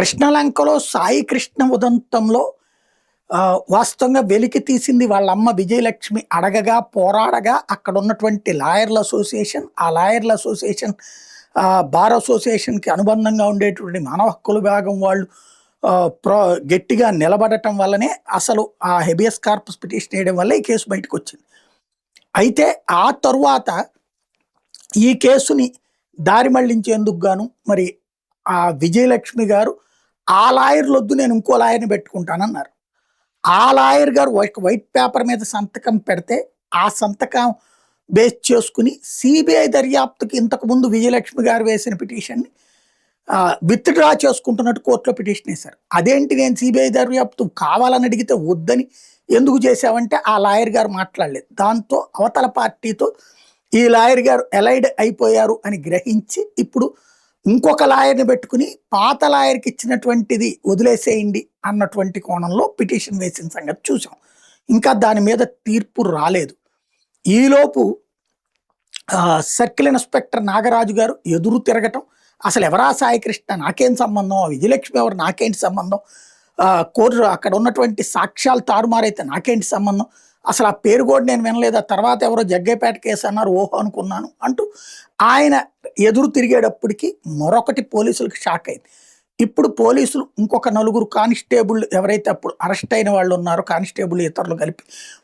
కృష్ణలంకలో సాయి కృష్ణ ఉదంతంలో వాస్తవంగా వెలికి తీసింది వాళ్ళ అమ్మ విజయలక్ష్మి అడగగా, పోరాడగా అక్కడ ఉన్నటువంటి లాయర్ల అసోసియేషన్, ఆ లాయర్ల అసోసియేషన్ బార్ అసోసియేషన్‌కి అనుబంధంగా ఉండేటువంటి మానవ హక్కుల విభాగం వాళ్ళు గట్టిగా నిలబడటం వల్లనే అసలు ఆ హెబియస్ కార్పస్ పిటిషన్ వేయడం వల్ల ఈ కేసు బయటకొచ్చింది. అయితే ఆ తరువాత ఈ కేసుని దారి మళ్లించేందుకు గాను మరి ఆ విజయలక్ష్మి గారు ఆ లాయర్‌లొద్దు నేను ఇంకో లాయర్‌ని పెట్టుకుంటానన్నారు. ఆ లాయర్ గారు వైట్ పేపర్ మీద సంతకం పెడితే, ఆ సంతకం బేస్ చేసుకొని సీబీఐ దర్యాప్తుకి ఇంతకుముందు విజయలక్ష్మి గారు వేసిన పిటిషన్‌ని విత్‌డ్రా చేసుకుంటున్నట్టు కోర్టులో పిటిషన్ ఏశారు. అదేంటి నేను సీబీఐ దర్యాప్తు కావాలని అడిగితే వద్దని ఎందుకు చేశావంటే ఆ లాయర్ గారు మాట్లాడలేదు. దాంతో అవతల పార్టీతో ఈ లాయర్ గారు ఎలైడ్ అయిపోయారు అని గ్రహించి ఇప్పుడు ఇంకొక లాయర్‌ని పెట్టుకుని పాత లాయర్‌కి ఇచ్చినటువంటిది వదిలేసేయండి అన్నటువంటి కోణంలో పిటిషన్ వేసిన సంగతి చూసాం. ఇంకా దాని మీద తీర్పు రాలేదు. ఈలోపు సర్కిల్ ఇన్స్పెక్టర్ నాగరాజు గారు ఎదురు తిరగటం, అసలు ఎవరా సాయికృష్ణ నాకేం సంబంధం, విజయలక్ష్మి ఎవరు నాకేంటి సంబంధం, కోర్టు అక్కడ ఉన్నటువంటి సాక్ష్యాలు తారుమారైతే నాకేంటి సంబంధం, అసలు ఆ పేరు కూడా నేను వినలేదు, ఆ తర్వాత ఎవరో జగ్గయ్యపేట కేసు అన్నారు ఓహో అనుకున్నాను అంటూ ఆయన ఎదురు తిరిగేటప్పటికి మరొకటి పోలీసులకు షాక్ అయింది. ఇప్పుడు పోలీసులు ఇంకొక నలుగురు కానిస్టేబుల్ ఎవరైతే అప్పుడు అరెస్ట్ అయిన వాళ్ళు ఉన్నారో కానిస్టేబుల్ ఇతరులు కలిపి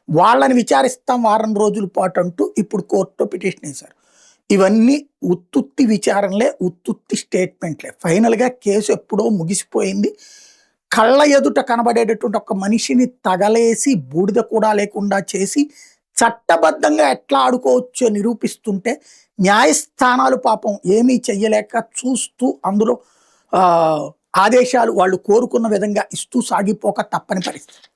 వాళ్ళని విచారిస్తాం వారం రోజుల పాటు అంటూ ఇప్పుడు కోర్టులో పిటిషన్ వేశారు. ఇవన్నీ ఉత్తుత్తి విచారణలే, ఉత్తుత్తి స్టేట్మెంట్లే. ఫైనల్గా కేసు ఎప్పుడో ముగిసిపోయింది. కళ్ళ ఎదుట కనబడేటటువంటి ఒక మనిషిని తగలేసి బూడిద కూడా లేకుండా చేసి చట్టబద్ధంగా ఎట్లా ఆడుకోవచ్చో నిరూపిస్తుంటే న్యాయస్థానాలు పాపం ఏమీ చెయ్యలేక చూస్తూ అందులో ఆదేశాలు వాళ్ళు కోరుకున్న విధంగా ఇస్తూ సాగిపోక తప్పని పరిస్థితి.